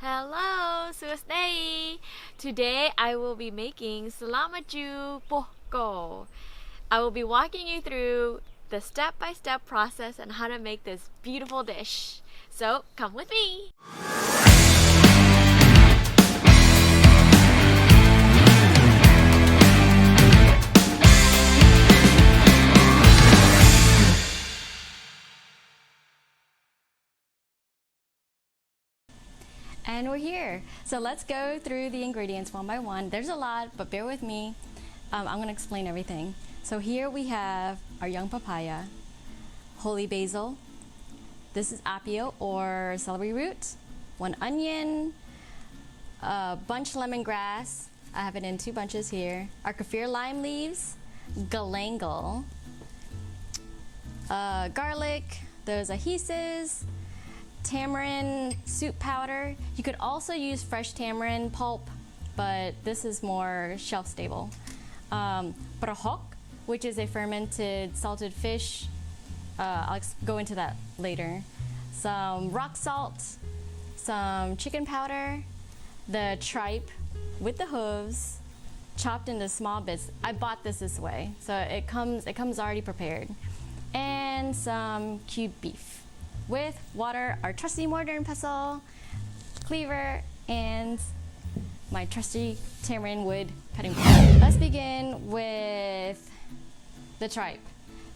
Hello, Suasday! Today I will be making salamaju pohko. I will be walking you through the step-by-step process on how to make this beautiful dish. So come with me! And we're here. So let's go through the ingredients one by one. There's a lot, but bear with me. I'm gonna explain everything. So here we have our young papaya, holy basil. This is apio or celery root, 1 onion, bunch lemongrass. I have it in 2 bunches here. Our Kaffir lime leaves, galangal, garlic, those ahises, tamarind soup powder. You could also use fresh tamarind pulp, but this is more shelf stable. Broll, which is a fermented salted fish. I'll go into that later. Some rock salt, some chicken powder, the tripe with the hooves, chopped into small bits. I bought this way, so it comes already prepared, and some cubed beef. With water, our trusty mortar and pestle, cleaver, and my trusty tamarind wood cutting board. Let's begin with the tripe.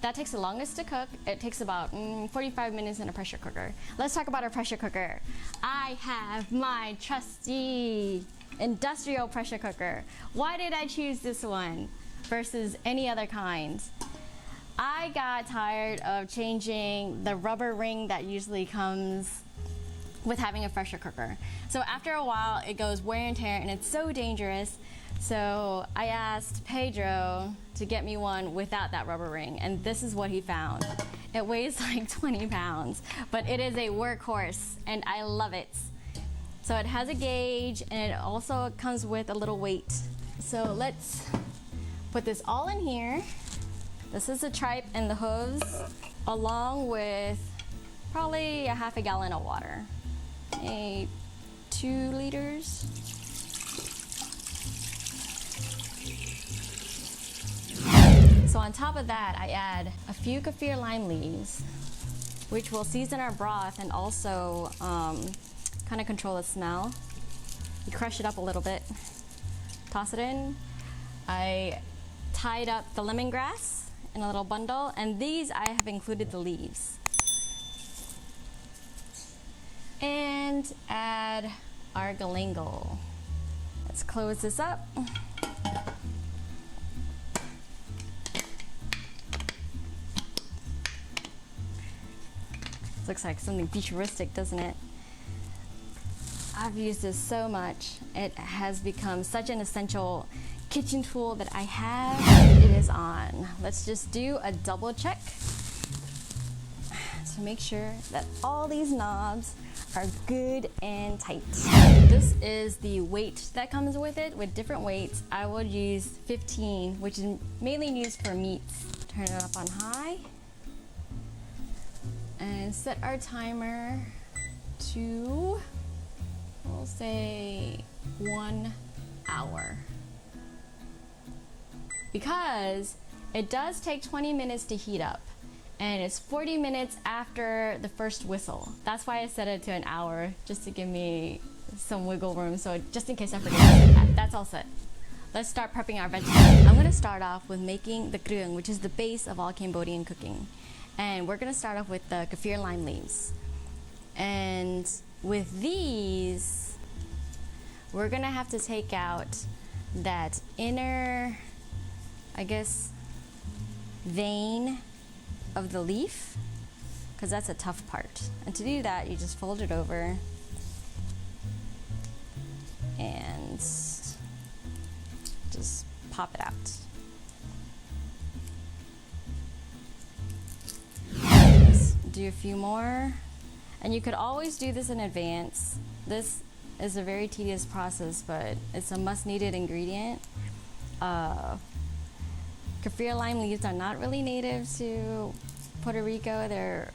That takes the longest to cook. It takes about 45 minutes in a pressure cooker. Let's talk about our pressure cooker. I have my trusty industrial pressure cooker. Why did I choose this one versus any other kind? I got tired of changing the rubber ring that usually comes with having a pressure cooker. So after a while, it goes wear and tear, and it's so dangerous. So I asked Pedro to get me one without that rubber ring, and this is what he found. It weighs like 20 pounds, but it is a workhorse, and I love it. So it has a gauge, and it also comes with a little weight. So let's put this all in here. This is the tripe and the hooves, along with probably a half a gallon of water, 2 liters. So on top of that, I add a few Kaffir lime leaves, which will season our broth and also kind of control the smell. You crush it up a little bit, toss it in. I tied up the lemongrass in a little bundle, and these I have included the leaves. And add our galangal. Let's close this up. Looks like something futuristic, doesn't it? I've used this so much. It has become such an essential kitchen tool that I have. It is on. Let's just do a double check to make sure that all these knobs are good and tight. This is the weight that comes with it, with different weights. I would use 15, which is mainly used for meats. Turn it up on high and set our timer to, we'll say, 1 hour. Because it does take 20 minutes to heat up, and it's 40 minutes after the first whistle. That's why I set it to an hour, just to give me some wiggle room, so just in case I forget. That's all set. Let's start prepping our vegetables. I'm gonna start off with making the kreung, which is the base of all Cambodian cooking. And we're gonna start off with the Kaffir lime leaves. And with these, we're gonna have to take out that inner, I guess, vein of the leaf, because that's a tough part. And to do that, you just fold it over and just pop it out. Let's do a few more. And you could always do this in advance. This is a very tedious process, but it's a must-needed ingredient. Kaffir lime leaves are not really native to Puerto Rico. They're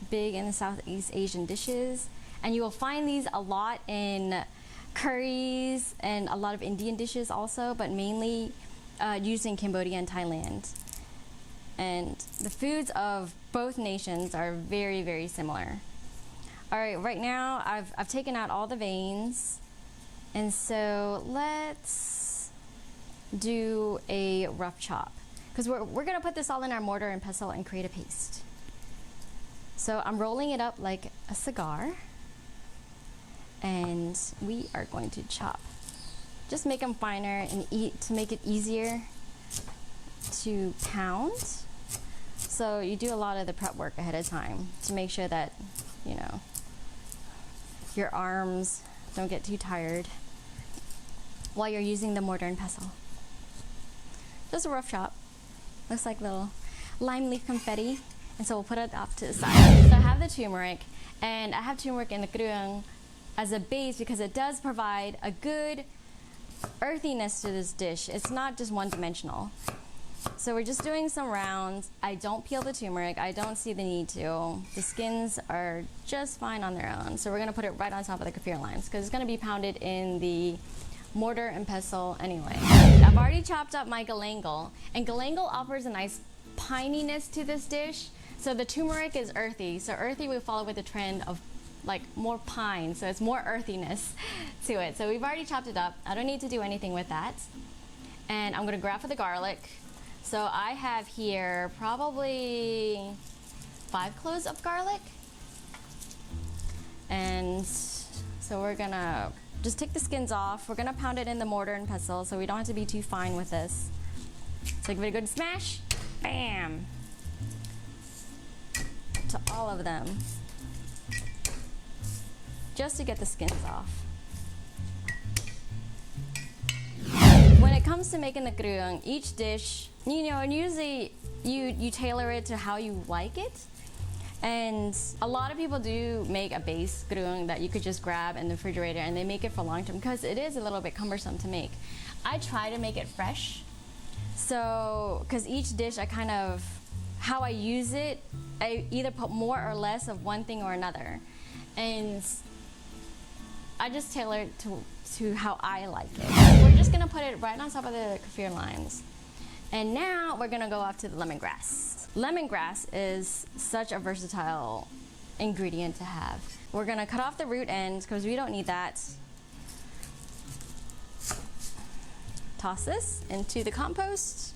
big in the Southeast Asian dishes, And you will find these a lot in curries and a lot of Indian dishes also, but mainly used in Cambodia and Thailand. And the foods of both nations are very, very similar. All right, right now I've taken out all the veins. And so let's do a rough chop. Because we're gonna put this all in our mortar and pestle and create a paste. So I'm rolling it up like a cigar. And we are going to chop. Just make them finer and to make it easier to pound. So you do a lot of the prep work ahead of time to make sure that, you know, your arms don't get too tired while you're using the mortar and pestle. Just a rough chop. Looks like little lime leaf confetti. And so we'll put it off to the side. So I have the turmeric, and I have turmeric in the kreung as a base because it does provide a good earthiness to this dish. It's not just one-dimensional. So we're just doing some rounds. I don't peel the turmeric. I don't see the need to. The skins are just fine on their own. So we're gonna put it right on top of the Kaffir lines because it's gonna be pounded in the mortar and pestle anyway. I've already chopped up my galangal, and galangal offers a nice pininess to this dish. So the turmeric is earthy. So earthy will follow with the trend of like more pine, so it's more earthiness to it. So we've already chopped it up. I don't need to do anything with that. And I'm gonna grab for the garlic. So I have here probably 5 cloves of garlic. And so we're gonna just take the skins off. We're gonna pound it in the mortar and pestle, so we don't have to be too fine with this. So give it a good smash. Bam! To all of them. Just to get the skins off. When it comes to making the kreung, each dish, you know, and usually you tailor it to how you like it. And a lot of people do make a base kreung that you could just grab in the refrigerator, and they make it for long term because it is a little bit cumbersome to make. I try to make it fresh. So, because each dish I kind of, how I use it, I either put more or less of one thing or another. And I just tailor it to how I like it. We're just gonna put it right on top of the Kaffir lines. And now we're gonna go off to the lemongrass. Lemongrass is such a versatile ingredient to have. We're gonna cut off the root ends because we don't need that. Toss this into the compost.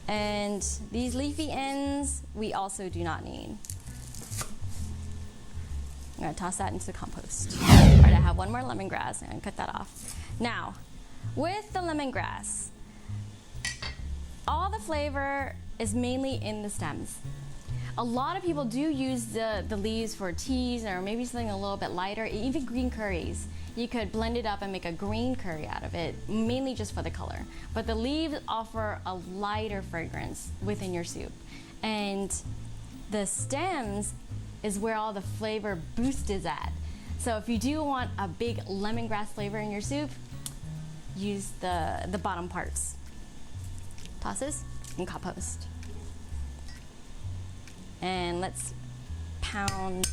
And these leafy ends, we also do not need. I'm gonna toss that into the compost. All right, I have one more lemongrass. I'm gonna cut that off. Now, with the lemongrass, all the flavor is mainly in the stems. A lot of people do use the leaves for teas or maybe something a little bit lighter, even green curries. You could blend it up and make a green curry out of it, mainly just for the color. But the leaves offer a lighter fragrance within your soup. And the stems is where all the flavor boost is at. So if you do want a big lemongrass flavor in your soup, use the bottom parts. Toss this in compost. And let's pound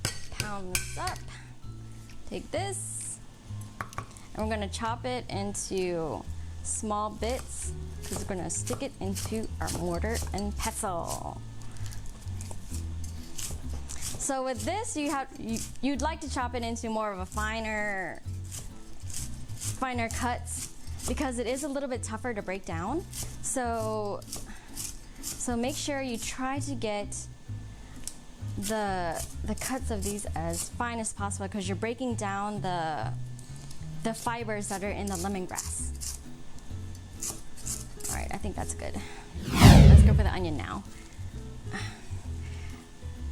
this up. Take this, and we're gonna chop it into small bits because we're gonna stick it into our mortar and pestle. So with this, you'd like to chop it into more of a finer cuts because it is a little bit tougher to break down. So make sure you try to get the cuts of these as fine as possible because you're breaking down the fibers that are in the lemongrass. All right, I think that's good. Let's go for the onion now.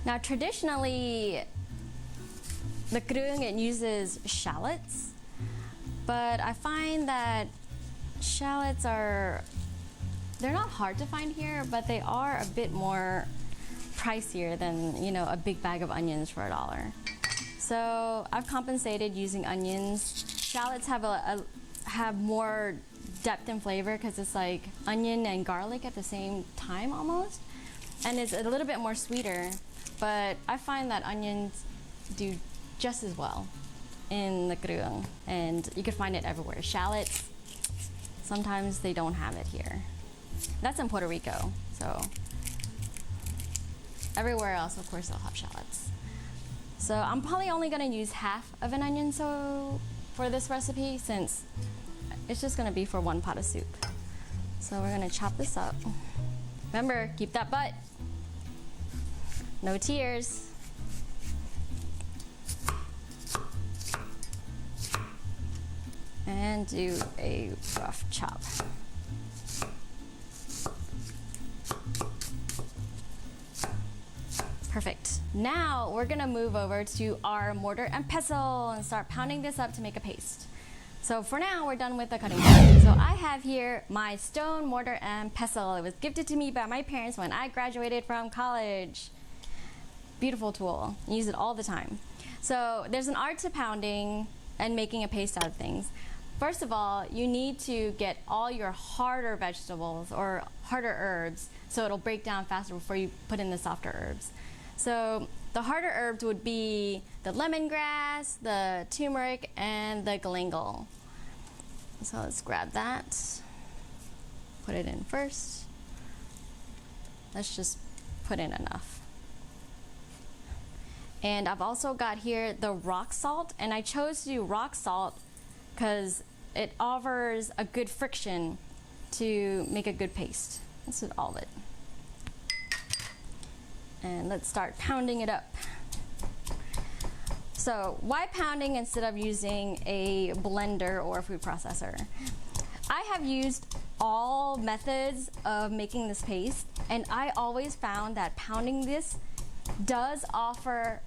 Now, traditionally, the kreung, it uses shallots, but I find that shallots they're not hard to find here, but they are a bit more pricier than, you know, a big bag of onions for $1. So I've compensated using onions. Shallots have more depth and flavor because it's like onion and garlic at the same time almost, and it's a little bit more sweeter. But I find that onions do just as well in the gruang, and you can find it everywhere. Shallots, sometimes they don't have it here. That's in Puerto Rico, so everywhere else, of course, they'll have shallots. So I'm probably only gonna use half of an onion so for this recipe, since it's just gonna be for one pot of soup. So we're gonna chop this up. Remember, keep that butt. No tears. And do a rough chop. Perfect. Now we're gonna move over to our mortar and pestle and start pounding this up to make a paste. So for now, we're done with the cutting part. So I have here my stone mortar and pestle. It was gifted to me by my parents when I graduated from college. Beautiful tool. I use it all the time. So there's an art to pounding and making a paste out of things. First of all, you need to get all your harder vegetables or harder herbs so it'll break down faster before you put in the softer herbs. So the harder herbs would be the lemongrass, the turmeric, and the galangal. So let's grab that, put it in first. Let's just put in enough. And I've also got here the rock salt, and I chose to do rock salt because it offers a good friction to make a good paste. This is all of it. And let's start pounding it up. So why pounding instead of using a blender or a food processor? I have used all methods of making this paste, and I always found that pounding this does offer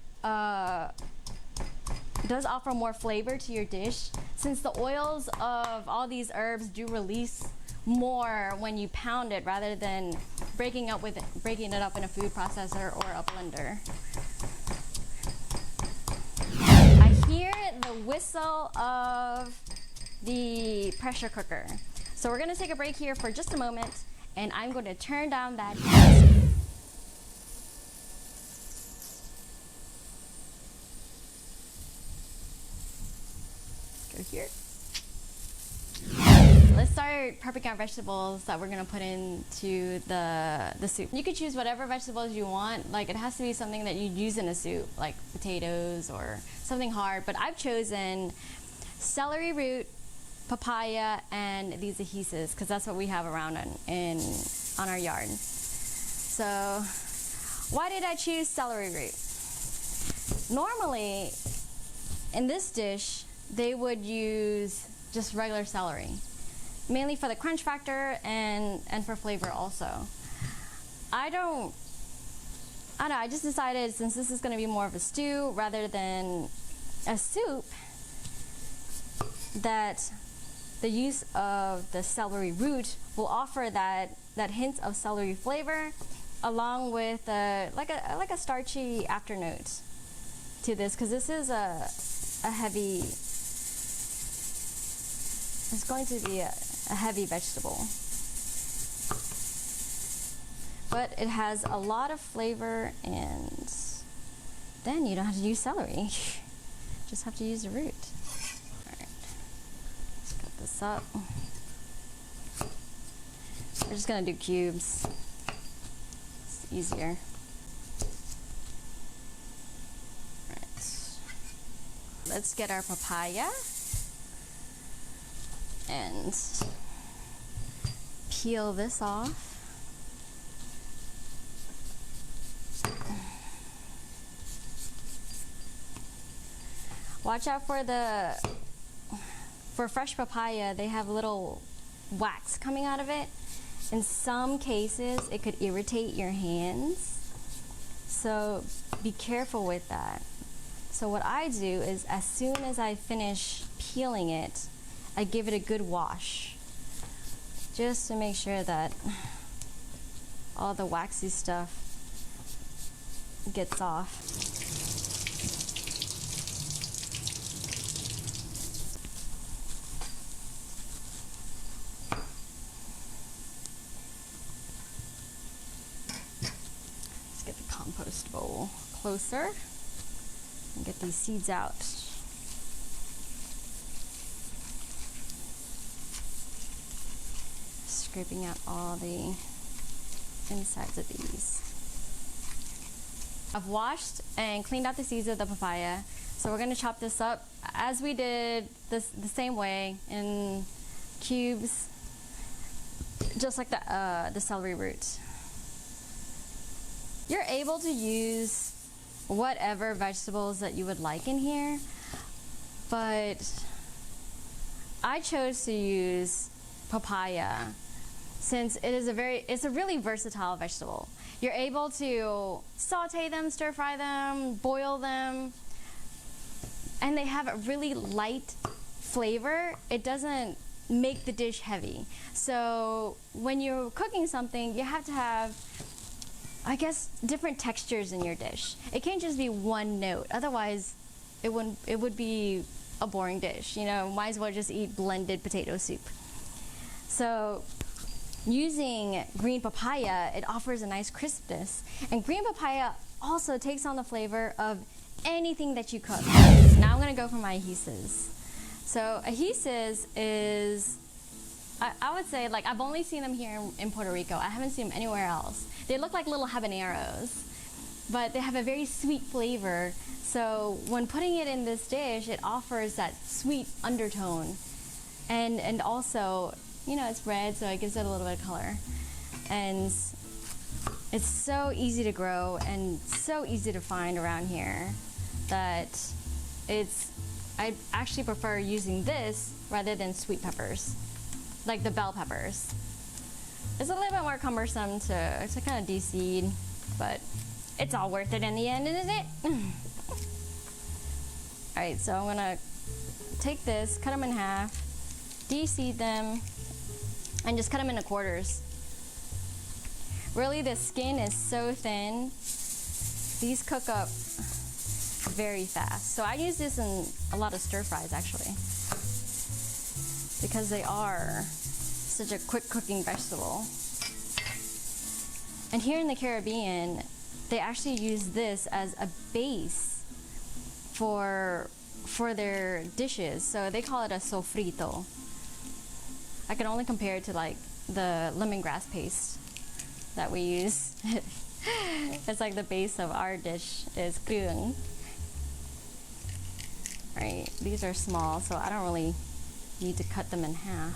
more flavor to your dish, since the oils of all these herbs do release more when you pound it rather than breaking it up in a food processor or a blender. I hear the whistle of the pressure cooker. So we're gonna take a break here for just a moment, and I'm going to turn down that heat. Go here. Let's start prepping our vegetables that we're gonna put into the soup. You could choose whatever vegetables you want. Like, it has to be something that you'd use in a soup, like potatoes or something hard. But I've chosen celery root, papaya, and these ahises, because that's what we have around on our yard. So why did I choose celery root? Normally, in this dish, they would use just regular celery, mainly for the crunch factor and for flavor also. I just decided, since this is going to be more of a stew rather than a soup, that the use of the celery root will offer that hint of celery flavor, along with like a starchy afternote to this, because this is a heavy. It's going to be a heavy vegetable, but it has a lot of flavor, and then you don't have to use celery. Just have to use the root. All right, let's cut this up. We're just gonna do cubes. It's easier. All right, let's get our papaya and peel this off. Watch out for fresh papaya, they have little wax coming out of it. In some cases, it could irritate your hands, so be careful with that. So what I do is, as soon as I finish peeling it, I give it a good wash, just to make sure that all the waxy stuff gets off. Let's get the compost bowl closer. Get these seeds out. Scraping out all the insides of these. I've washed and cleaned out the seeds of the papaya. So we're gonna chop this up as we did the same way in cubes, just like the celery root. You're able to use whatever vegetables that you would like in here, but I chose to use papaya since it's a really versatile vegetable. You're able to saute them, stir fry them, boil them, and they have a really light flavor. It doesn't make the dish heavy. So when you're cooking something, you have to have, I guess, different textures in your dish. It can't just be one note. Otherwise, it would be a boring dish. You know, might as well just eat blended potato soup. So using green papaya, it offers a nice crispness. And green papaya also takes on the flavor of anything that you cook. Now I'm gonna go for my ahises. So ahises is, I would say, like, I've only seen them here in Puerto Rico. I haven't seen them anywhere else. They look like little habaneros, but they have a very sweet flavor. So when putting it in this dish, it offers that sweet undertone. And also, you know, it's red, so it gives it a little bit of color. And it's so easy to grow and so easy to find around here that I actually prefer using this rather than sweet peppers, like the bell peppers. It's a little bit more cumbersome to kind of de-seed, but it's all worth it in the end, isn't it? All right, so I'm gonna take this, cut them in half, de-seed them, and just cut them into quarters. Really, the skin is so thin, these cook up very fast. So I use this in a lot of stir fries, actually, because they are such a quick cooking vegetable. And here in the Caribbean, they actually use this as a base for their dishes. So they call it a sofrito. I can only compare it to like the lemongrass paste that we use. It's like the base of our dish is krung. Right, these are small, so I don't really need to cut them in half.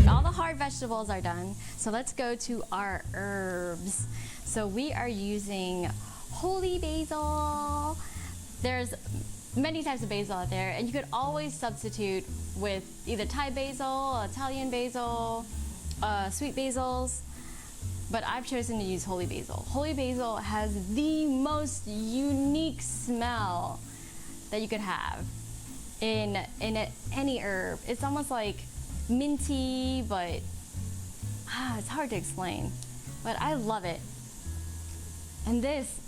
All the hard vegetables are done, so let's go to our herbs. So we are using holy basil. There's many types of basil out there, and you could always substitute with either Thai basil, Italian basil, sweet basils, but I've chosen to use holy basil. Holy basil has the most unique smell that you could have in any herb. It's almost like minty, but it's hard to explain, but I love it. And this,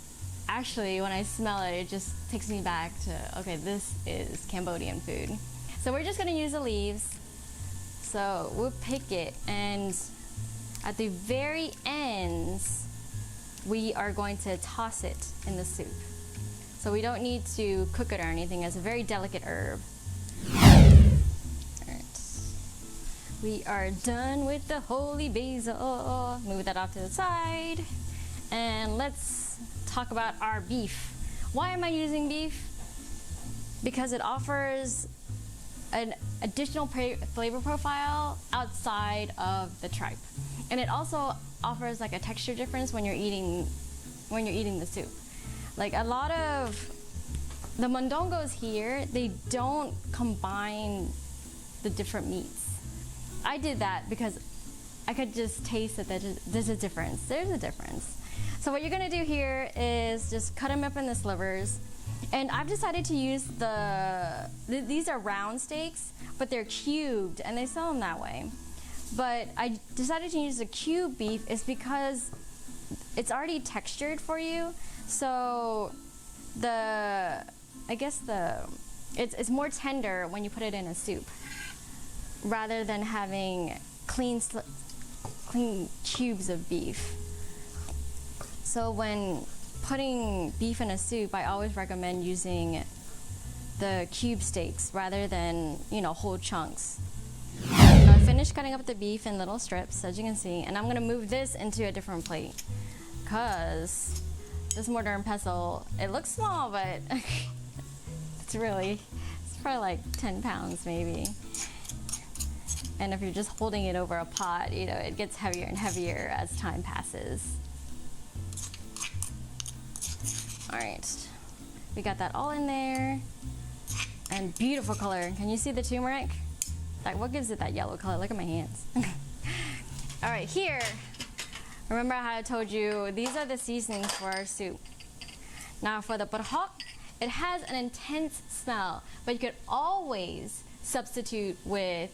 actually, when I smell it, it just takes me back to, okay, this is Cambodian food. So we're just gonna use the leaves. So we'll pick it, and at the very ends, we are going to toss it in the soup. So we don't need to cook it or anything. It's a very delicate herb. All right. We are done with the holy basil. Move that off to the side. And let's talk about our beef. Why am I using beef? Because it offers an additional flavor profile outside of the tripe. And it also offers like a texture difference when you're eating the soup. Like a lot of the mondongos here, they don't combine the different meats. I did that because I could just taste that there's a difference. There's a difference. So what you're gonna do here is just cut them up in the slivers. And I've decided to use these are round steaks, but they're cubed, and they sell them that way. But I decided to use the cube beef is because it's already textured for you. So it's more tender when you put it in a soup, rather than having clean cubes of beef. So when putting beef in a soup, I always recommend using the cube steaks rather than, you know, whole chunks. I finished cutting up the beef in little strips, as you can see, and I'm gonna move this into a different plate because this mortar and pestle, it looks small, but it's probably like 10 pounds maybe. And if you're just holding it over a pot, you know, it gets heavier and heavier as time passes. All right, we got that all in there. And beautiful color. Can you see the turmeric? Like, what gives it that yellow color? Look at my hands. All right, here, remember how I told you, these are the seasonings for our soup. Now for the broll, it has an intense smell, but you could always substitute with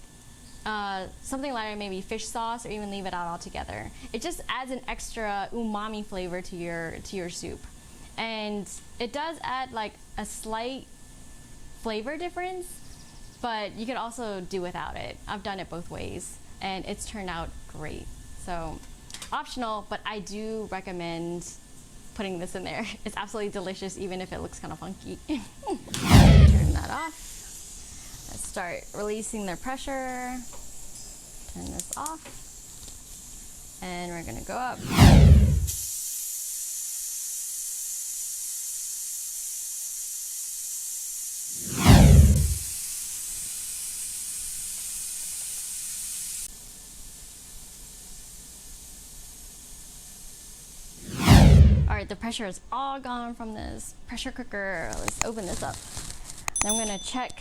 something lighter, maybe fish sauce, or even leave it out altogether. It just adds an extra umami flavor to your soup. And it does add like a slight flavor difference, but you could also do without it. I've done it both ways and it's turned out great. So optional, but I do recommend putting this in there. It's absolutely delicious even if it looks kind of funky. Turn that off. Let's start releasing the pressure. Turn this off. And we're gonna go up. Alright, the pressure is all gone from this pressure cooker. Let's open this up. Then I'm gonna check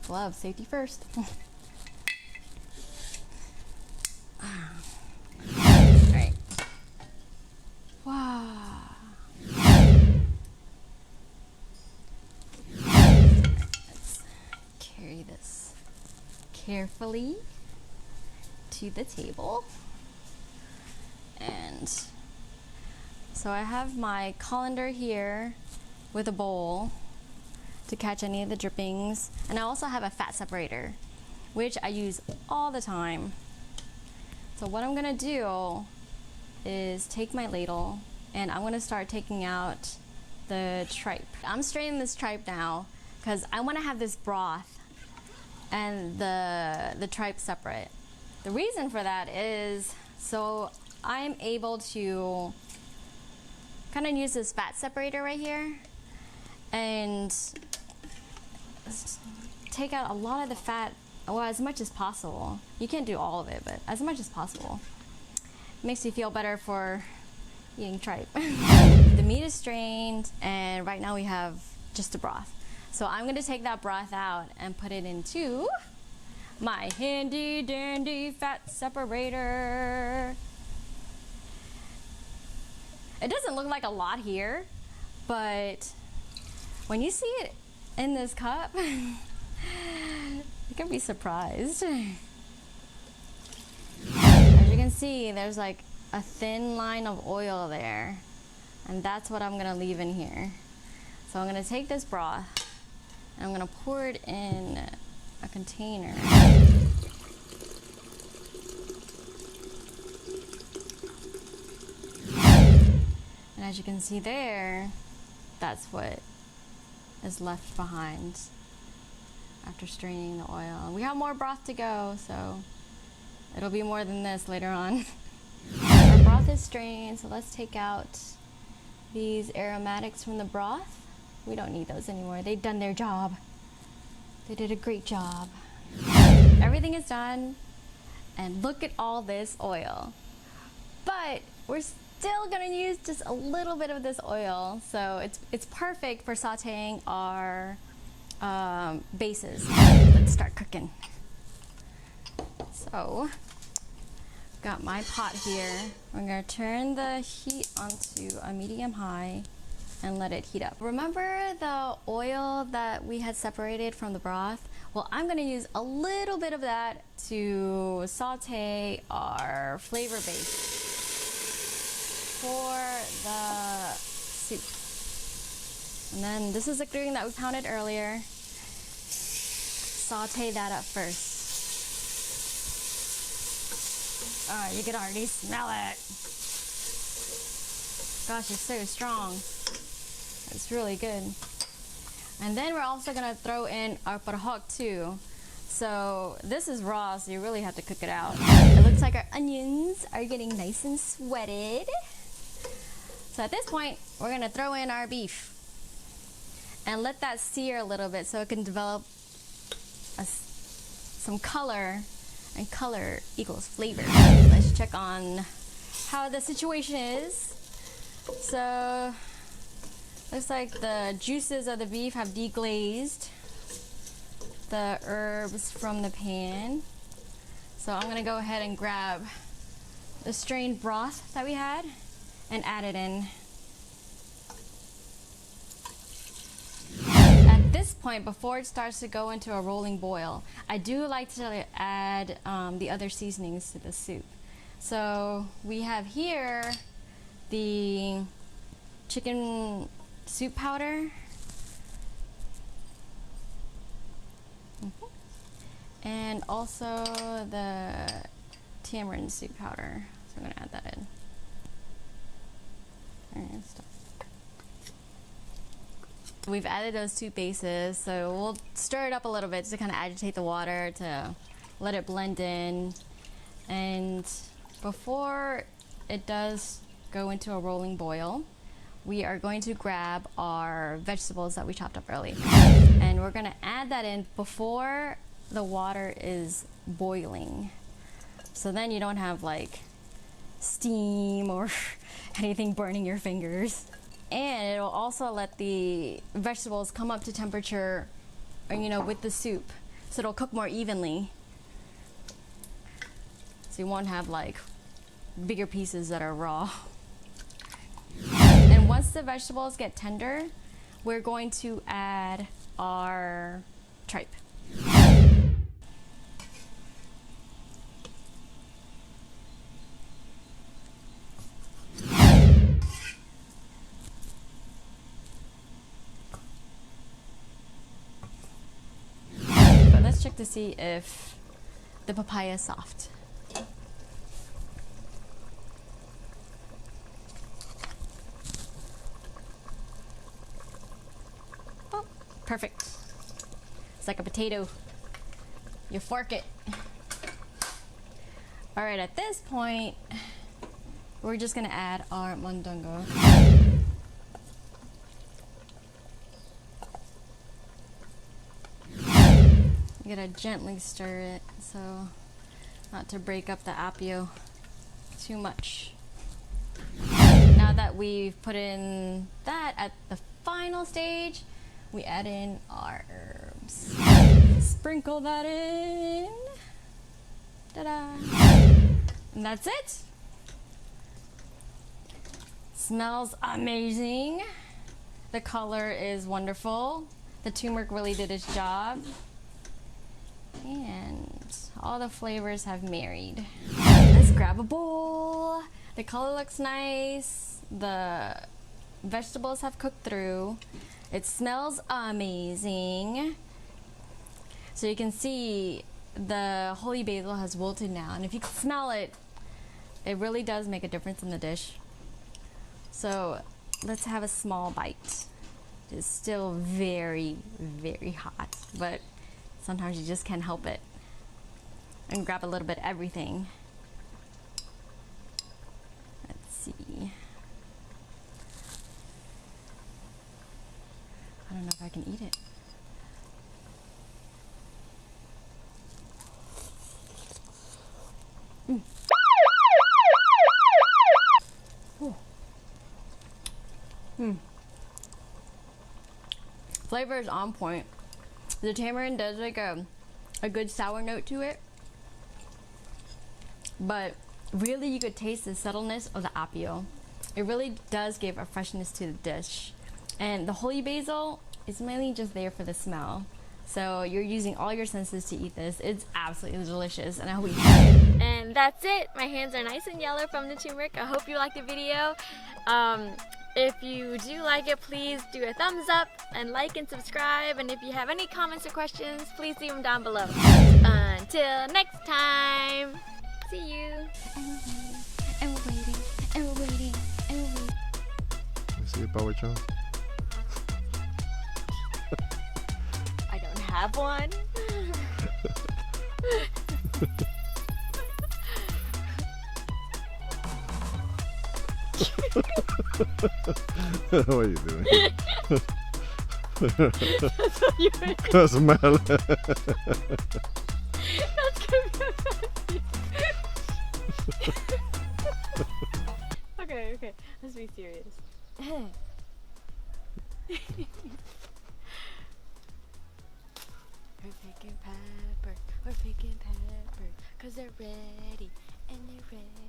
gloves, safety first. Alright. Wow. Let's carry this carefully to the table. And so I have my colander here with a bowl to catch any of the drippings. And I also have a fat separator, which I use all the time. So what I'm gonna do is take my ladle and I'm gonna start taking out the tripe. I'm straining this tripe now because I wanna have this broth and the tripe separate. The reason for that is so I'm able to kind of use this fat separator right here and take out a lot of the fat, well, as much as possible. You can't do all of it, but as much as possible. It makes you feel better for eating tripe. The meat is strained and right now we have just the broth. So I'm gonna take that broth out and put it into my handy dandy fat separator. It doesn't look like a lot here, but when you see it in this cup, you can be surprised. As you can see, there's like a thin line of oil there, and that's what I'm gonna leave in here. So I'm gonna take this broth, and I'm gonna pour it in a container. And as you can see there, that's what is left behind after straining the oil. We have more broth to go, so it'll be more than this later on. Our broth is strained, so let's take out these aromatics from the broth. We don't need those anymore. They've done their job. They did a great job. Everything is done, and look at all this oil. But we're still gonna use just a little bit of this oil, so it's perfect for sauteing our bases. Let's start cooking. So, got my pot here. I'm gonna turn the heat onto a medium-high and let it heat up. Remember the oil that we had separated from the broth? Well, I'm gonna use a little bit of that to saute our flavor base for the soup. And then this is the green that we pounded earlier. Saute that up first. You can already smell it. Gosh, it's so strong. It's really good. And then we're also gonna throw in our pedrohabano too. So this is raw, so you really have to cook it out. It looks like our onions are getting nice and sweated. So at this point, we're gonna throw in our beef and let that sear a little bit so it can develop some color, and color equals flavor. Let's check on how the situation is. So looks like the juices of the beef have deglazed the herbs from the pan. So I'm gonna go ahead and grab the strained broth that we had and add it in. At this point, before it starts to go into a rolling boil, I do like to add the other seasonings to the soup. So we have here the chicken soup powder, and also the tamarind soup powder. So I'm gonna add that in. Alright, stop. We've added those two bases, so we'll stir it up a little bit to kind of agitate the water to let it blend in. And before it does go into a rolling boil, we are going to grab our vegetables that we chopped up earlier. And we're gonna add that in before the water is boiling. So then you don't have like steam or anything burning your fingers. And it'll also let the vegetables come up to temperature, you know, with the soup. So it'll cook more evenly. So you won't have like bigger pieces that are raw. And once the vegetables get tender, we're going to add our tripe. But let's check to see if the papaya is soft. Perfect. It's like a potato. You fork it. All right, at this point, we're just gonna add our mondongo. You gotta gently stir it so not to break up the apio too much. Now that we've put in that, at the final stage, we add in our herbs. Sprinkle that in. Ta-da! And that's it. Smells amazing. The color is wonderful. The turmeric really did its job. And all the flavors have married. Let's grab a bowl. The color looks nice. The vegetables have cooked through. It smells amazing. So you can see the holy basil has wilted now, and if you can smell it, it really does make a difference in the dish. So let's have a small bite. It's still very, very hot, but sometimes you just can't help it. And grab a little bit of everything. Let's see. I don't know if I can eat it. Flavor is on point. The tamarind does like a good sour note to it, but really you could taste the subtleness of the apio. It really does give a freshness to the dish. And the holy basil is mainly just there for the smell. So you're using all your senses to eat this. It's absolutely delicious, and I hope you try it. And that's it. My hands are nice and yellow from the turmeric. I hope you liked the video. If you do like it, please do a thumbs up and like and subscribe. And if you have any comments or questions, please leave them down below. Until next time, see you. And we're waiting, and we're waiting, and we're waiting. Pawicho. I don't have one. What are you doing? That's what you were doing. Smell. That's gonna be okay, okay. Let's be serious. We're picking peppers, we're picking peppers, cause they're ready, and they're ready.